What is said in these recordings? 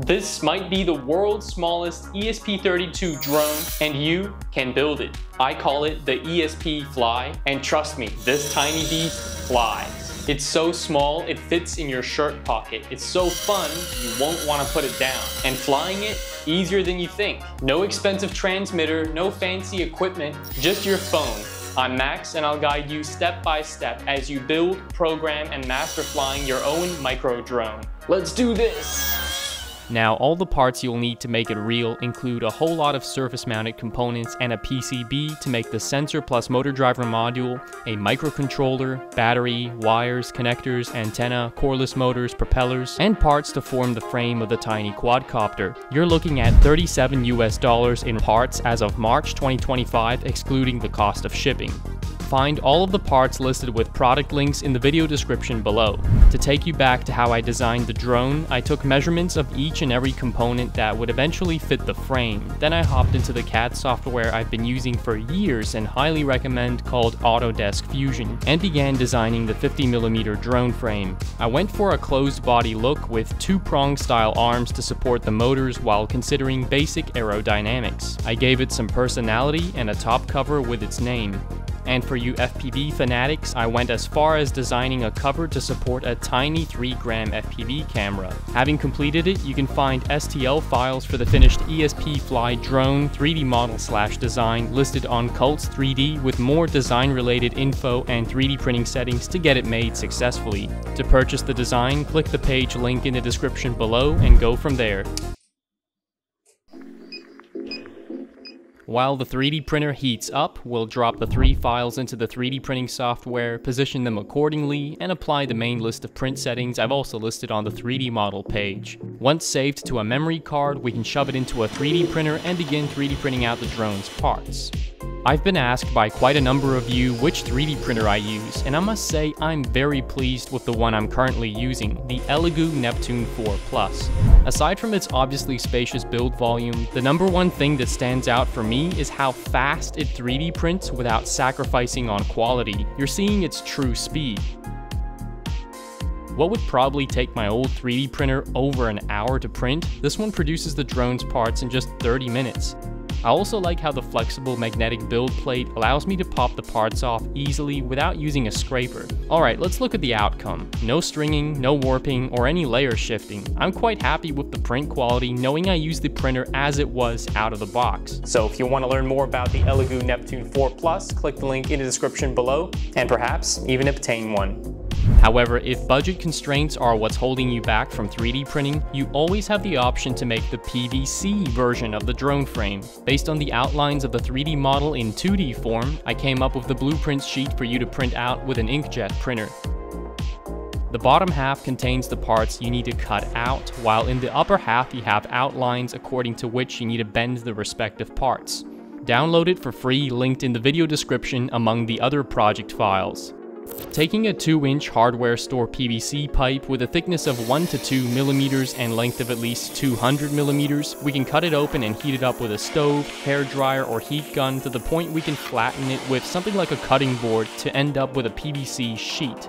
This might be the world's smallest ESP32 drone, and you can build it. I call it the ESP-FLY, and trust me, this tiny beast flies. It's so small, it fits in your shirt pocket. It's so fun, you won't want to put it down. And flying it, easier than you think. No expensive transmitter, no fancy equipment, just your phone. I'm Max, and I'll guide you step by step as you build, program, and master flying your own micro drone. Let's do this! Now, all the parts you'll need to make it real include a whole lot of surface-mounted components and a PCB to make the sensor plus motor driver module, a microcontroller, battery, wires, connectors, antenna, coreless motors, propellers, and parts to form the frame of the tiny quadcopter. You're looking at $37 US in parts as of March 2025, excluding the cost of shipping. Find all of the parts listed with product links in the video description below. To take you back to how I designed the drone, I took measurements of each and every component that would eventually fit the frame. Then I hopped into the CAD software I've been using for years and highly recommend called Autodesk Fusion, and began designing the 50mm drone frame. I went for a closed body look with two-prong style arms to support the motors while considering basic aerodynamics. I gave it some personality and a top cover with its name. And for you FPV fanatics, I went as far as designing a cover to support a tiny 3-gram FPV camera. Having completed it, you can find STL files for the finished ESP-FLY drone 3D model/design listed on Cults 3D with more design related info and 3D printing settings to get it made successfully. To purchase the design, click the page link in the description below and go from there. While the 3D printer heats up, we'll drop the 3 files into the 3D printing software, position them accordingly, and apply the main list of print settings I've also listed on the 3D model page. Once saved to a memory card, we can shove it into a 3D printer and begin 3D printing out the drone's parts. I've been asked by quite a number of you which 3D printer I use, and I must say I'm very pleased with the one I'm currently using, the Elektor Neptune 4 Plus. Aside from its obviously spacious build volume, the number one thing that stands out for me is how fast it 3D prints without sacrificing on quality. You're seeing its true speed. What would probably take my old 3D printer over an hour to print, this one produces the drone's parts in just 30 minutes. I also like how the flexible magnetic build plate allows me to pop the parts off easily without using a scraper. Alright, let's look at the outcome. No stringing, no warping, or any layer shifting. I'm quite happy with the print quality knowing I used the printer as it was out of the box. So if you want to learn more about the Elektor Neptune 4 Plus, click the link in the description below, and perhaps even obtain one. However, if budget constraints are what's holding you back from 3D printing, you always have the option to make the PVC version of the drone frame. Based on the outlines of the 3D model in 2D form, I came up with the blueprint sheet for you to print out with an inkjet printer. The bottom half contains the parts you need to cut out, while in the upper half you have outlines according to which you need to bend the respective parts. Download it for free, linked in the video description among the other project files. Taking a 2-inch hardware store PVC pipe with a thickness of 1 to 2 millimeters and length of at least 200 millimeters, we can cut it open and heat it up with a stove, hair dryer, or heat gun to the point we can flatten it with something like a cutting board to end up with a PVC sheet.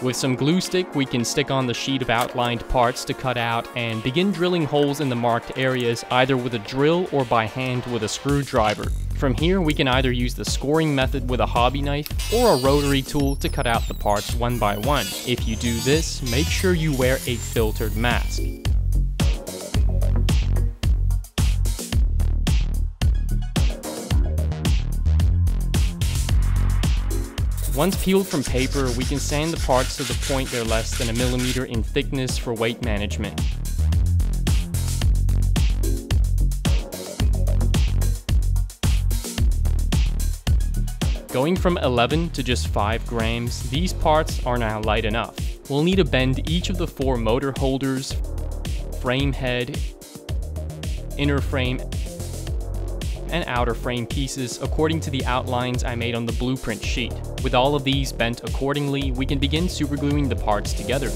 With some glue stick, we can stick on the sheet of outlined parts to cut out and begin drilling holes in the marked areas either with a drill or by hand with a screwdriver. From here, we can either use the scoring method with a hobby knife or a rotary tool to cut out the parts one by one. If you do this, make sure you wear a filtered mask. Once peeled from paper, we can sand the parts to the point they're less than 1 millimeter in thickness for weight management. Going from 11 to just 5 grams, these parts are now light enough. We'll need to bend each of the 4 motor holders, frame head, inner frame, and outer frame pieces according to the outlines I made on the blueprint sheet. With all of these bent accordingly, we can begin supergluing the parts together.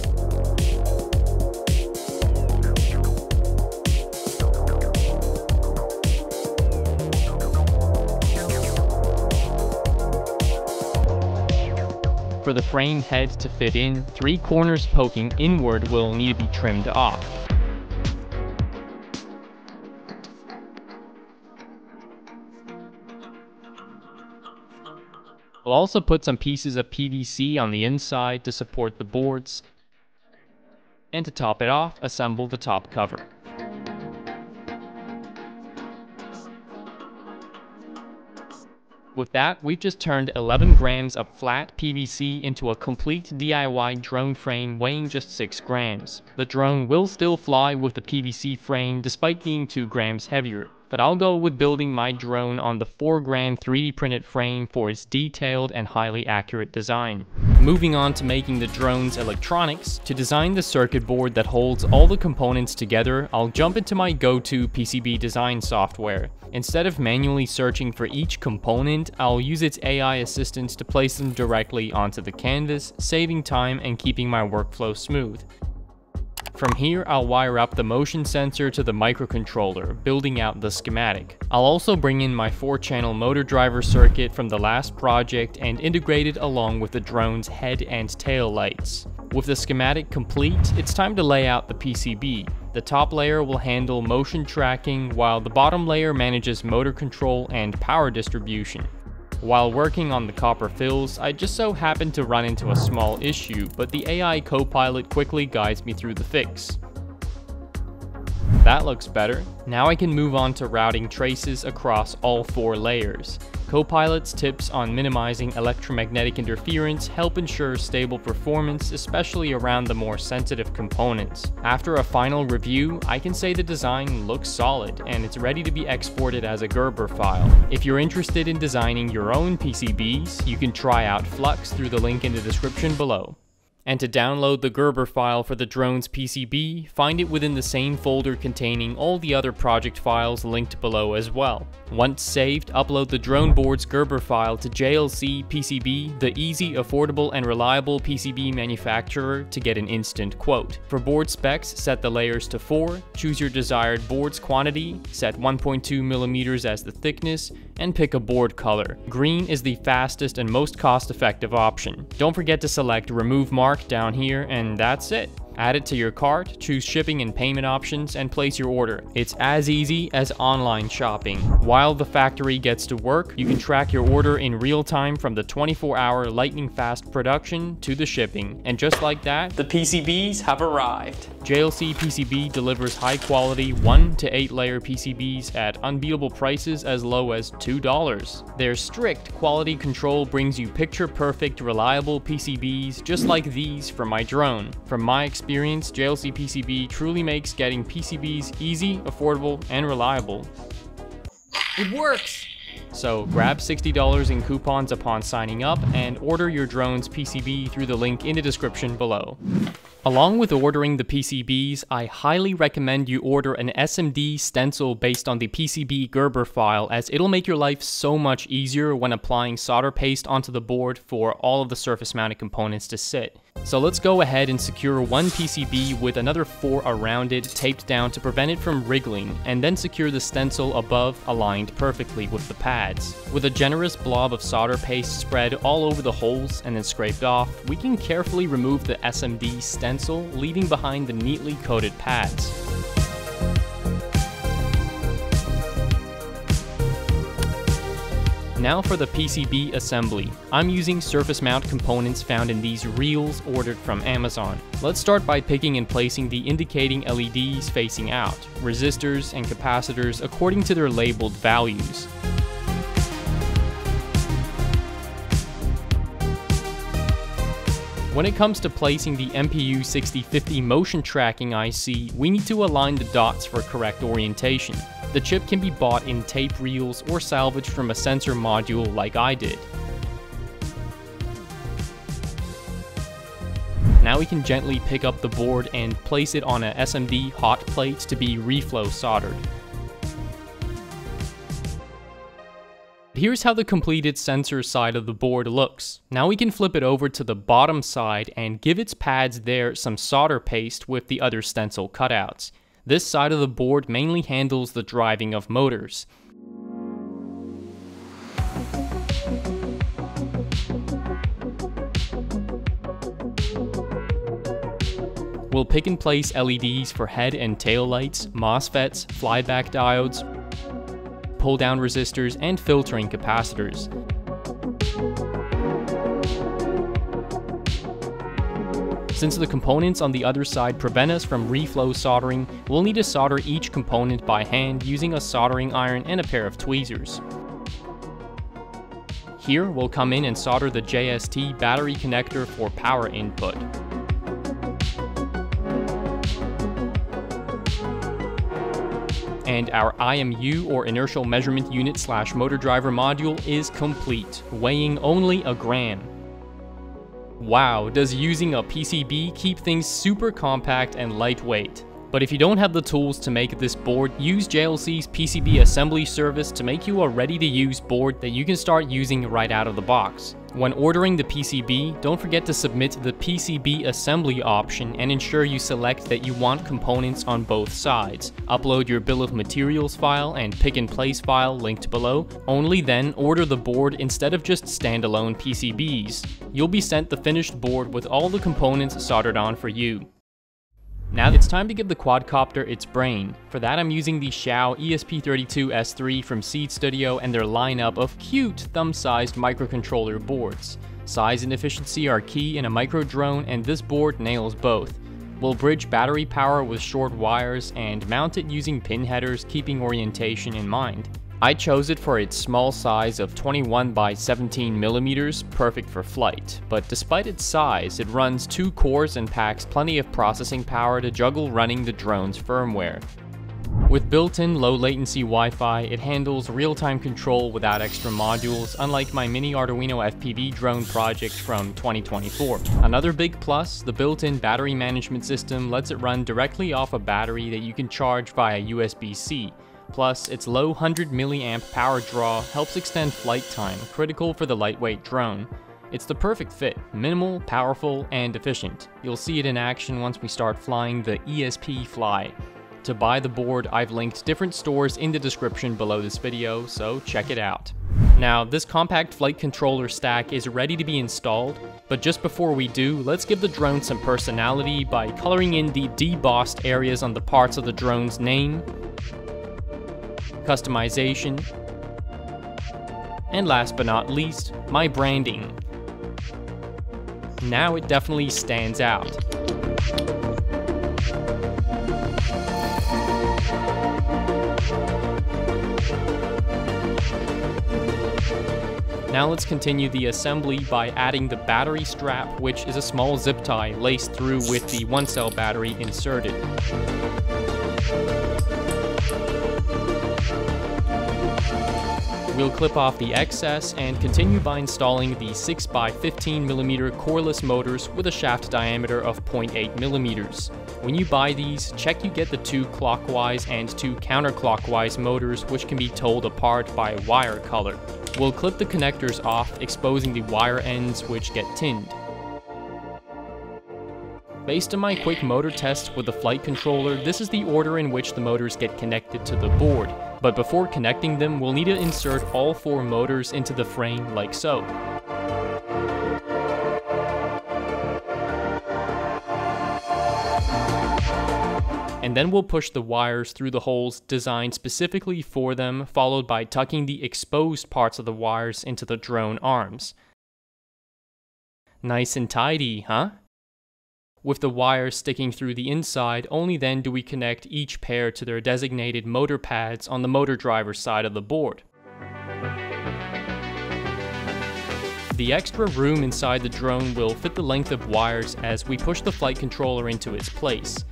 For the frame head to fit in, 3 corners poking inward will need to be trimmed off. We'll also put some pieces of PVC on the inside to support the boards, and to top it off, assemble the top cover. With that, we've just turned 11 grams of flat PVC into a complete DIY drone frame weighing just 6 grams. The drone will still fly with the PVC frame despite being 2 grams heavier, but I'll go with building my drone on the 4 gram 3D printed frame for its detailed and highly accurate design. Moving on to making the drone's electronics, to design the circuit board that holds all the components together, I'll jump into my go-to PCB Design software. Instead of manually searching for each component, I'll use its AI assistance to place them directly onto the canvas, saving time and keeping my workflow smooth. From here, I'll wire up the motion sensor to the microcontroller, building out the schematic. I'll also bring in my 4-channel motor driver circuit from the last project and integrate it along with the drone's head and tail lights. With the schematic complete, it's time to lay out the PCB. The top layer will handle motion tracking, while the bottom layer manages motor control and power distribution. While working on the copper fills, I just so happened to run into a small issue, but the AI co-pilot quickly guides me through the fix. That looks better. Now I can move on to routing traces across all 4 layers. Copilot's tips on minimizing electromagnetic interference help ensure stable performance, especially around the more sensitive components. After a final review, I can say the design looks solid and it's ready to be exported as a Gerber file. If you're interested in designing your own PCBs, you can try out Flux through the link in the description below. And to download the Gerber file for the drone's PCB, find it within the same folder containing all the other project files linked below as well. Once saved, upload the drone board's Gerber file to JLCPCB, the easy, affordable, and reliable PCB manufacturer, to get an instant quote. For board specs, set the layers to 4, choose your desired board's quantity, set 1.2 millimeters as the thickness, and pick a board color. Green is the fastest and most cost-effective option. Don't forget to select Remove Mark down here, and that's it. Add it to your cart, choose shipping and payment options, and place your order. It's as easy as online shopping. While the factory gets to work, you can track your order in real time from the 24-hour lightning-fast production to the shipping. And just like that, The PCBs have arrived. JLCPCB delivers high-quality 1 to 8 layer PCBs at unbeatable prices as low as $2. Their strict quality control brings you picture-perfect, reliable PCBs just like these from my drone. From my experience, JLCPCB truly makes getting PCBs easy, affordable, and reliable. It works! So grab $60 in coupons upon signing up and order your drone's PCB through the link in the description below. Along with ordering the PCBs, I highly recommend you order an SMD stencil based on the PCB Gerber file, as it'll make your life so much easier when applying solder paste onto the board for all of the surface mounted components to sit. So let's go ahead and secure one PCB with another 4 around it taped down to prevent it from wriggling, and then secure the stencil above aligned perfectly with the pads. With a generous blob of solder paste spread all over the holes and then scraped off, we can carefully remove the SMD stencil, leaving behind the neatly coated pads. Now for the PCB assembly. I'm using surface mount components found in these reels ordered from Amazon. Let's start by picking and placing the indicating LEDs facing out, resistors and capacitors according to their labeled values. When it comes to placing the MPU 6050 motion tracking IC, we need to align the dots for correct orientation. The chip can be bought in tape reels or salvaged from a sensor module like I did. Now we can gently pick up the board and place it on a SMD hot plate to be reflow soldered. Here's how the completed sensor side of the board looks. Now we can flip it over to the bottom side and give its pads there some solder paste with the other stencil cutouts. This side of the board mainly handles the driving of motors. We'll pick and place LEDs for head and tail lights, MOSFETs, flyback diodes, pull-down resistors, and filtering capacitors. Since the components on the other side prevent us from reflow soldering, we'll need to solder each component by hand using a soldering iron and a pair of tweezers. Here, we'll come in and solder the JST battery connector for power input. And our IMU, or inertial measurement unit / motor driver module, is complete, weighing only a gram. Wow, does using a PCB keep things super compact and lightweight. But if you don't have the tools to make this board, use JLC's PCB Assembly service to make you a ready-to-use board that you can start using right out of the box. When ordering the PCB, don't forget to submit the PCB Assembly option and ensure you select that you want components on both sides. Upload your bill of materials file and pick-and-place file linked below. Only then order the board instead of just standalone PCBs. You'll be sent the finished board with all the components soldered on for you. Now it's time to give the quadcopter its brain. For that, I'm using the XIAO ESP32 S3 from Seed Studio and their lineup of cute thumb-sized microcontroller boards. Size and efficiency are key in a micro drone, and this board nails both. We'll bridge battery power with short wires and mount it using pin headers, keeping orientation in mind. I chose it for its small size of 21 by 17 millimeters, perfect for flight. But despite its size, it runs 2 cores and packs plenty of processing power to juggle running the drone's firmware. With built-in low-latency Wi-Fi, it handles real-time control without extra modules, unlike my mini Arduino FPV drone project from 2024. Another big plus, the built-in battery management system lets it run directly off a battery that you can charge via USB-C. Plus, its low 100 mAh power draw helps extend flight time, critical for the lightweight drone. It's the perfect fit, minimal, powerful, and efficient. You'll see it in action once we start flying the ESP-FLY. To buy the board, I've linked different stores in the description below this video, so check it out. Now, this compact flight controller stack is ready to be installed, but just before we do, let's give the drone some personality by coloring in the debossed areas on the parts of the drone's name, customization, and last but not least, my branding. Now it definitely stands out. Now let's continue the assembly by adding the battery strap, which is a small zip tie laced through with the 1-cell battery inserted. We'll clip off the excess and continue by installing the 6x15mm coreless motors with a shaft diameter of 0.8mm. When you buy these, check you get the 2 clockwise and 2 counterclockwise motors, which can be told apart by wire color. We'll clip the connectors off, exposing the wire ends which get tinned. Based on my quick motor test with the flight controller, this is the order in which the motors get connected to the board. But before connecting them, we'll need to insert all 4 motors into the frame like so. And then we'll push the wires through the holes designed specifically for them, followed by tucking the exposed parts of the wires into the drone arms. Nice and tidy, huh? With the wires sticking through the inside, only then do we connect each pair to their designated motor pads on the motor driver's side of the board. The extra room inside the drone will fit the length of wires as we push the flight controller into its place.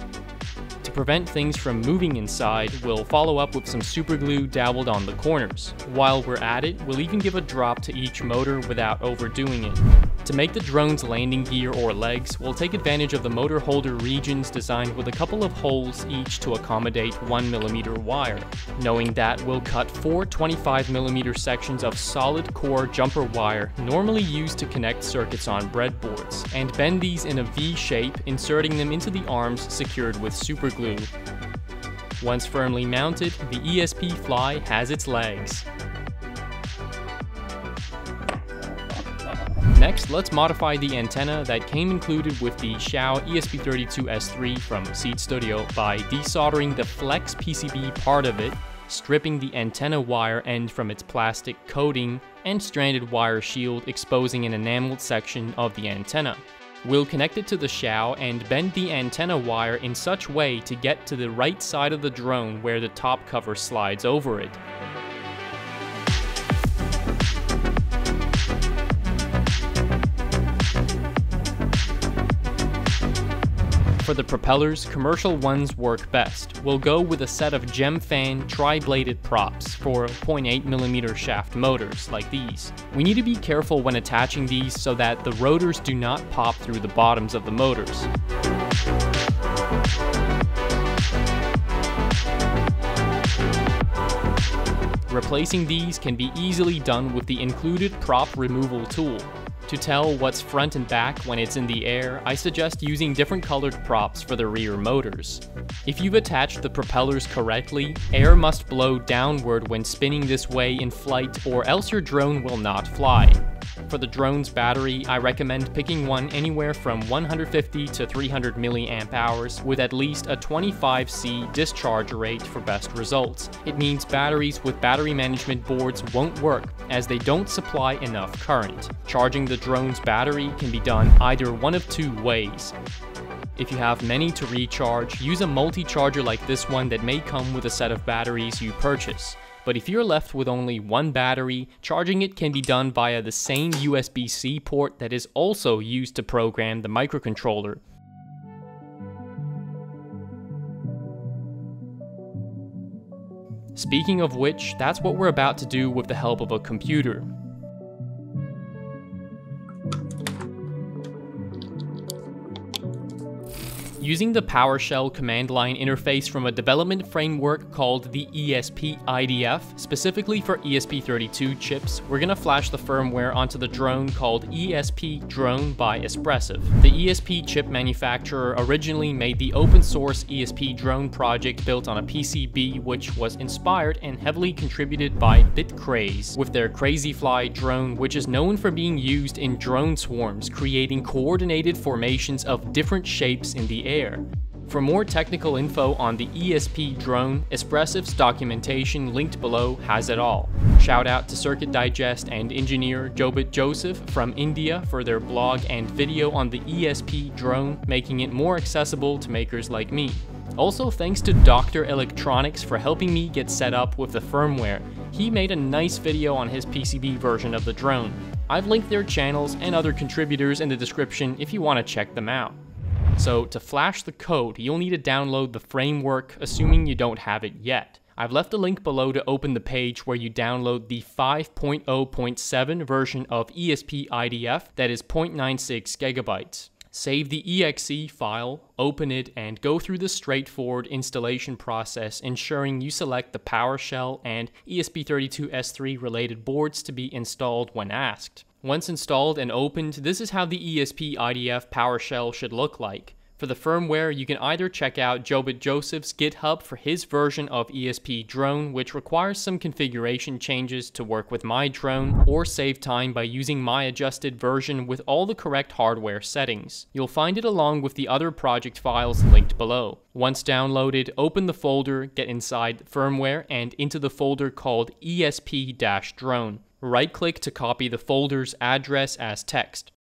To prevent things from moving inside, we'll follow up with some super glue dabbled on the corners. While we're at it, we'll even give a drop to each motor without overdoing it. To make the drone's landing gear or legs, we'll take advantage of the motor holder regions designed with a couple of holes each to accommodate 1mm wire. Knowing that, we'll cut 4 25mm sections of solid core jumper wire normally used to connect circuits on breadboards, and bend these in a V shape, inserting them into the arms secured with super glue. Once firmly mounted, the ESP-FLY has its legs. Next, let's modify the antenna that came included with the XIAO ESP32 S3 from Seed Studio by desoldering the flex PCB part of it, stripping the antenna wire end from its plastic coating, and stranded wire shield, exposing an enameled section of the antenna. We'll connect it to the XIAO and bend the antenna wire in such way to get to the right side of the drone where the top cover slides over it. For the propellers, commercial ones work best. We'll go with a set of gem fan tri-bladed props for 0.8mm shaft motors like these. We need to be careful when attaching these so that the rotors do not pop through the bottoms of the motors. Replacing these can be easily done with the included prop removal tool. To tell what's front and back when it's in the air, I suggest using different colored props for the rear motors. If you've attached the propellers correctly, air must blow downward when spinning this way in flight, or else your drone will not fly. For the drone's battery, I recommend picking one anywhere from 150 to 300 mAh with at least a 25C discharge rate for best results. It means batteries with battery management boards won't work as they don't supply enough current. Charging the drone's battery can be done either one of two ways. If you have many to recharge, use a multi-charger like this one that may come with a set of batteries you purchase. But if you're left with only one battery, charging it can be done via the same USB-C port that is also used to program the microcontroller. Speaking of which, that's what we're about to do with the help of a computer. Using the PowerShell command line interface from a development framework called the ESP-IDF, specifically for ESP32 chips, we're gonna flash the firmware onto the drone called ESP-Drone by Espressif. The ESP chip manufacturer originally made the open source ESP-Drone project built on a PCB, which was inspired and heavily contributed by BitCraze with their CrazyFly drone, which is known for being used in drone swarms, creating coordinated formations of different shapes in the air. For more technical info on the ESP-Drone, Espressif's documentation linked below has it all. Shout out to Circuit Digest and engineer Jobit Joseph from India for their blog and video on the ESP-Drone, making it more accessible to makers like me. Also thanks to Dr. Electronics for helping me get set up with the firmware. He made a nice video on his PCB version of the drone. I've linked their channels and other contributors in the description if you want to check them out. So to flash the code, you'll need to download the framework, assuming you don't have it yet. I've left a link below to open the page where you download the 5.0.7 version of ESP-IDF that is 0.96 gigabytes. Save the exe file, open it, and go through the straightforward installation process, ensuring you select the PowerShell and ESP32S3 related boards to be installed when asked. Once installed and opened, this is how the ESP-IDF PowerShell should look like. For the firmware, you can either check out Jobit Joseph's GitHub for his version of ESP-Drone, which requires some configuration changes to work with my drone, or save time by using my adjusted version with all the correct hardware settings. You'll find it along with the other project files linked below. Once downloaded, open the folder, get inside firmware, and into the folder called ESP-Drone. Right-click to copy the folder's address as text.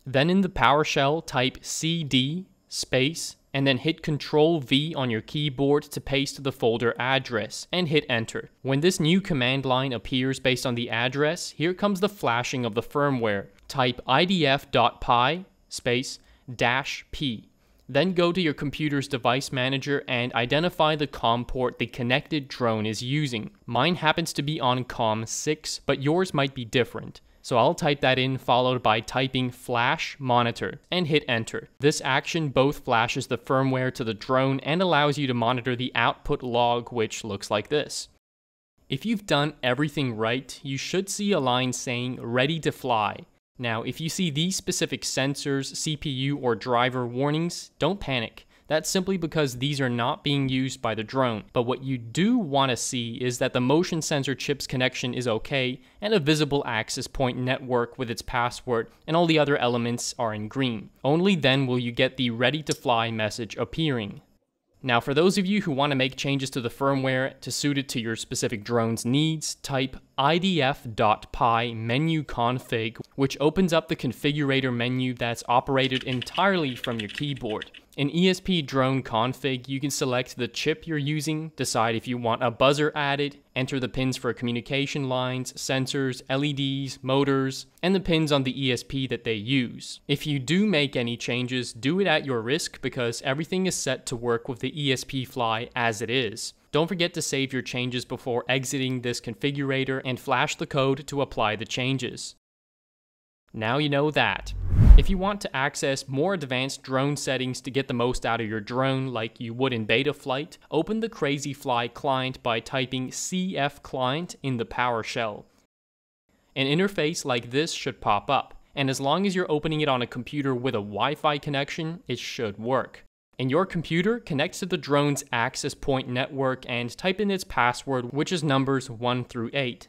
Then in the PowerShell, type cd space, and then hit Ctrl-V on your keyboard to paste the folder address, and hit enter. When this new command line appears based on the address, here comes the flashing of the firmware. Type idf.py space -p. Then go to your computer's device manager and identify the COM port the connected drone is using. Mine happens to be on COM 6, but yours might be different. So I'll type that in, followed by typing flash monitor, and hit enter. This action both flashes the firmware to the drone and allows you to monitor the output log, which looks like this. If you've done everything right, you should see a line saying ready to fly. Now, if you see these specific sensors, CPU, or driver warnings, don't panic. That's simply because these are not being used by the drone. But what you do want to see is that the motion sensor chip's connection is okay, and a visible access point network with its password and all the other elements are in green. Only then will you get the ready to fly message appearing. Now, for those of you who want to make changes to the firmware to suit it to your specific drone's needs, type idf.py menu config, which opens up the configurator menu that's operated entirely from your keyboard. In ESP-Drone config, you can select the chip you're using, decide if you want a buzzer added, enter the pins for communication lines, sensors, LEDs, motors, and the pins on the ESP that they use. If you do make any changes, do it at your risk because everything is set to work with the ESP-FLY as it is. Don't forget to save your changes before exiting this configurator and flash the code to apply the changes. Now you know that. If you want to access more advanced drone settings to get the most out of your drone like you would in beta flight, open the CrazyFly client by typing CF client in the PowerShell. An interface like this should pop up, and as long as you're opening it on a computer with a Wi-Fi connection, it should work. In your computer, connect to the drone's access point network and type in its password, which is numbers 1 through 8.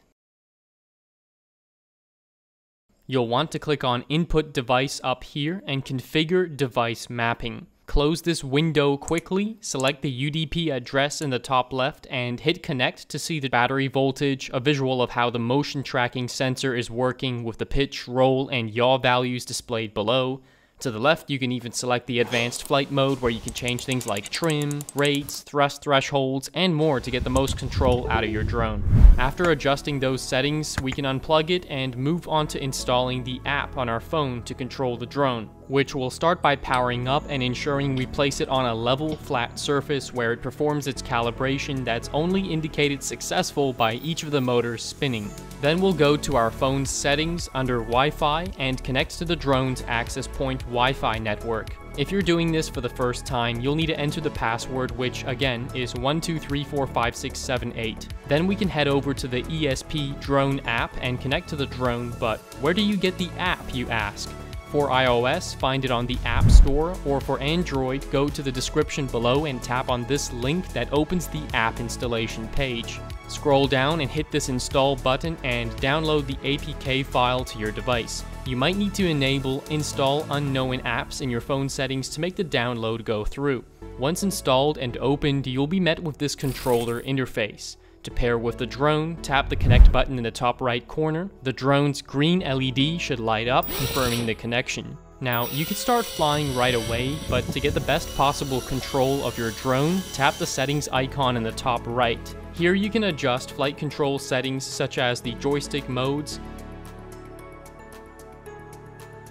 You'll want to click on Input Device up here and configure Device Mapping. Close this window quickly, select the UDP address in the top left and hit Connect to see the battery voltage, a visual of how the motion tracking sensor is working with the pitch, roll, and yaw values displayed below. To the left, you can even select the advanced flight mode where you can change things like trim, rates, thrust thresholds, and more to get the most control out of your drone. After adjusting those settings, we can unplug it and move on to installing the app on our phone to control the drone, which will start by powering up and ensuring we place it on a level, flat surface where it performs its calibration that's only indicated successful by each of the motors spinning. Then we'll go to our phone's settings under Wi-Fi and connect to the drone's access point Wi-Fi network. If you're doing this for the first time, you'll need to enter the password, which again is 123456778. Then we can head over to the ESP-Drone app and connect to the drone, but where do you get the app, you ask? For iOS, find it on the App Store, or for Android, go to the description below and tap on this link that opens the app installation page. Scroll down and hit this install button and download the APK file to your device. You might need to enable Install Unknown Apps in your phone settings to make the download go through. Once installed and opened, you'll be met with this controller interface. To pair with the drone, tap the connect button in the top right corner. The drone's green LED should light up, confirming the connection. Now, you can start flying right away, but to get the best possible control of your drone, tap the settings icon in the top right. Here you can adjust flight control settings such as the joystick modes,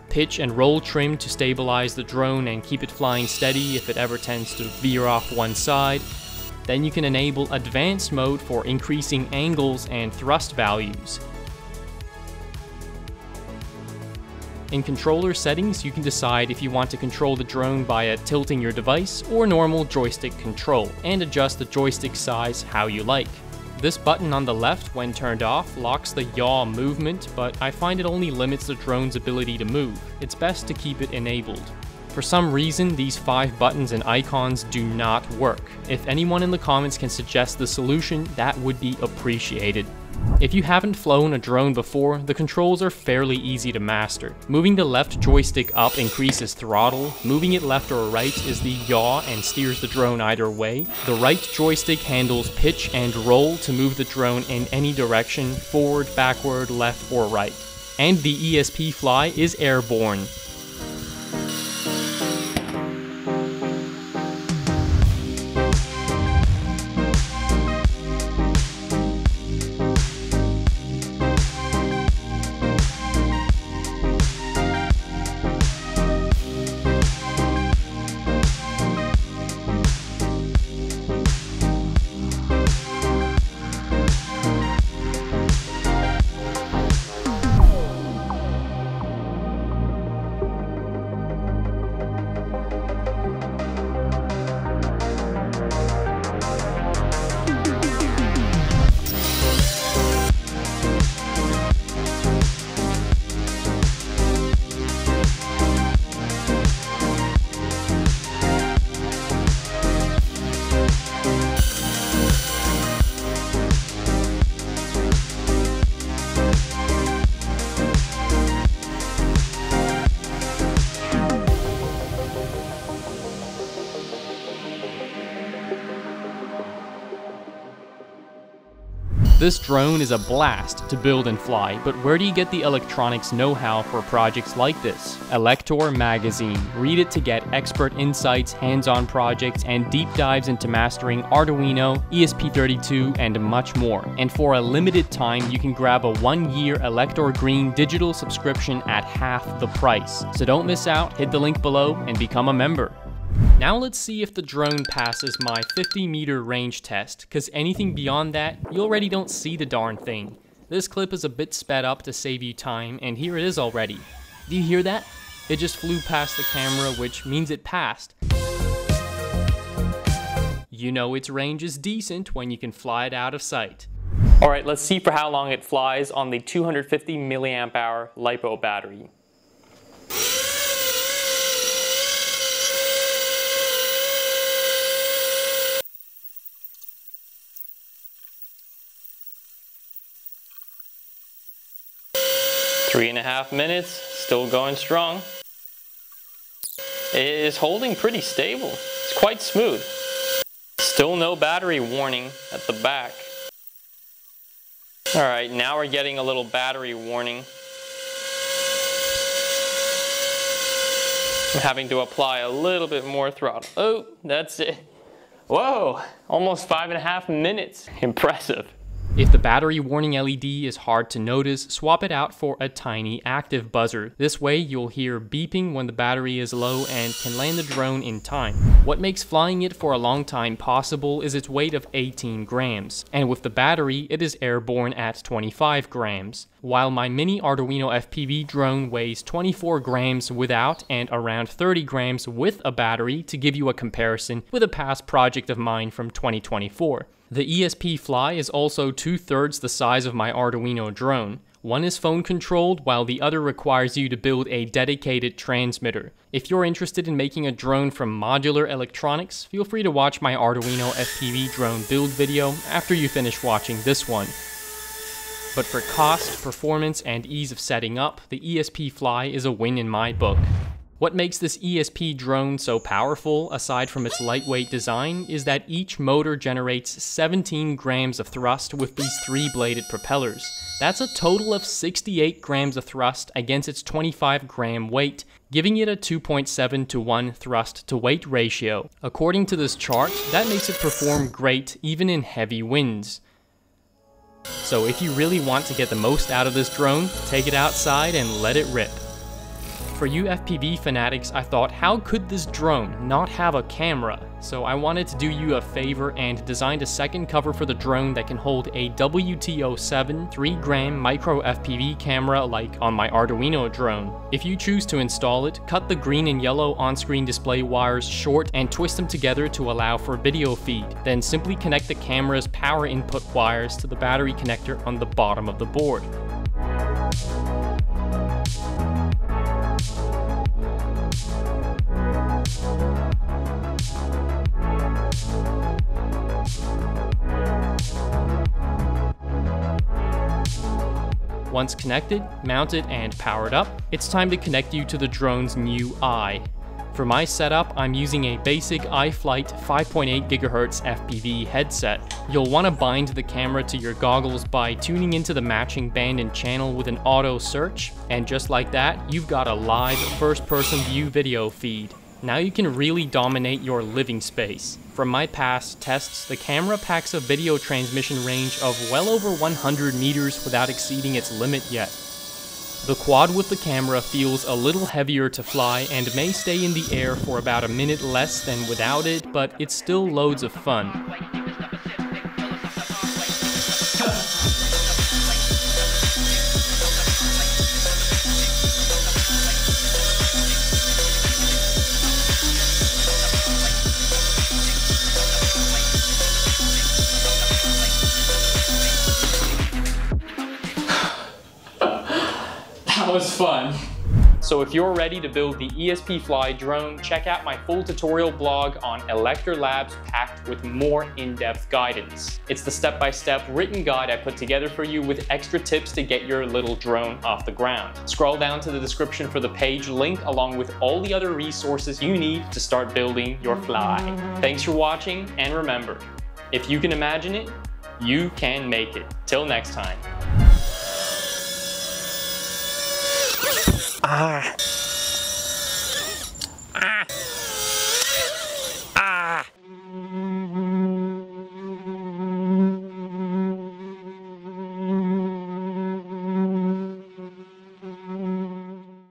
pitch and roll trim to stabilize the drone and keep it flying steady if it ever tends to veer off one side. Then you can enable advanced mode for increasing angles and thrust values. In controller settings, you can decide if you want to control the drone via tilting your device or normal joystick control, and adjust the joystick size how you like. This button on the left, when turned off, locks the yaw movement, but I find it only limits the drone's ability to move. It's best to keep it enabled. For some reason, these 5 buttons and icons do not work. If anyone in the comments can suggest the solution, that would be appreciated. If you haven't flown a drone before, the controls are fairly easy to master. Moving the left joystick up increases throttle, moving it left or right is the yaw and steers the drone either way. The right joystick handles pitch and roll to move the drone in any direction, forward, backward, left, or right. And the ESP-FLY is airborne. This drone is a blast to build and fly, but where do you get the electronics know-how for projects like this? Elektor magazine. Read it to get expert insights, hands-on projects, and deep dives into mastering Arduino, ESP32, and much more. And for a limited time, you can grab a 1-year Elektor Green digital subscription at half the price. So don't miss out, hit the link below and become a member. Now let's see if the drone passes my 50-meter range test, cause anything beyond that, you already don't see the darn thing. This clip is a bit sped up to save you time, and here it is already. Do you hear that? It just flew past the camera, which means it passed. You know its range is decent when you can fly it out of sight. Alright, let's see for how long it flies on the 250 milliamp hour LiPo battery. Three and a half minutes, still going strong. It is holding pretty stable. It's quite smooth. Still no battery warning at the back. Alright, now we're getting a little battery warning. I'm having to apply a little bit more throttle. Oh, that's it. Whoa, almost 5.5 minutes. Impressive. If the battery warning LED is hard to notice, swap it out for a tiny active buzzer. This way you'll hear beeping when the battery is low and can land the drone in time. What makes flying it for a long time possible is its weight of 18 grams, and with the battery it is airborne at 25 grams. While my mini Arduino FPV drone weighs 24 grams without and around 30 grams with a battery, to give you a comparison with a past project of mine from 2024. The ESP-FLY is also 2/3 the size of my Arduino drone. One is phone controlled, while the other requires you to build a dedicated transmitter. If you're interested in making a drone from modular electronics, feel free to watch my Arduino FPV drone build video after you finish watching this one. But for cost, performance, and ease of setting up, the ESP-FLY is a win in my book. What makes this ESP drone so powerful, aside from its lightweight design, is that each motor generates 17 grams of thrust with these 3-bladed propellers. That's a total of 68 grams of thrust against its 25 gram weight, giving it a 2.7 to 1 thrust to weight ratio. According to this chart, that makes it perform great even in heavy winds. So if you really want to get the most out of this drone, take it outside and let it rip. For you FPV fanatics, I thought, how could this drone not have a camera? So I wanted to do you a favor and designed a second cover for the drone that can hold a WT07 3-gram micro FPV camera like on my Arduino drone. If you choose to install it, cut the green and yellow on-screen display wires short and twist them together to allow for video feed. Then simply connect the camera's power input wires to the battery connector on the bottom of the board. Once connected, mounted, and powered up, it's time to connect you to the drone's new eye. For my setup, I'm using a basic iFlight 5.8 GHz FPV headset. You'll want to bind the camera to your goggles by tuning into the matching band and channel with an auto search, and just like that, you've got a live first-person view video feed. Now you can really dominate your living space. From my past tests, the camera packs a video transmission range of well over 100 meters without exceeding its limit yet. The quad with the camera feels a little heavier to fly and may stay in the air for about a minute less than without it, but it's still loads of fun. That was fun. So if you're ready to build the ESP-FLY drone, check out my full tutorial blog on Elektor Labs packed with more in-depth guidance. It's the step-by-step written guide I put together for you with extra tips to get your little drone off the ground. Scroll down to the description for the page link along with all the other resources you need to start building your fly. Thanks for watching, and remember, if you can imagine it, You can make it. Till next time.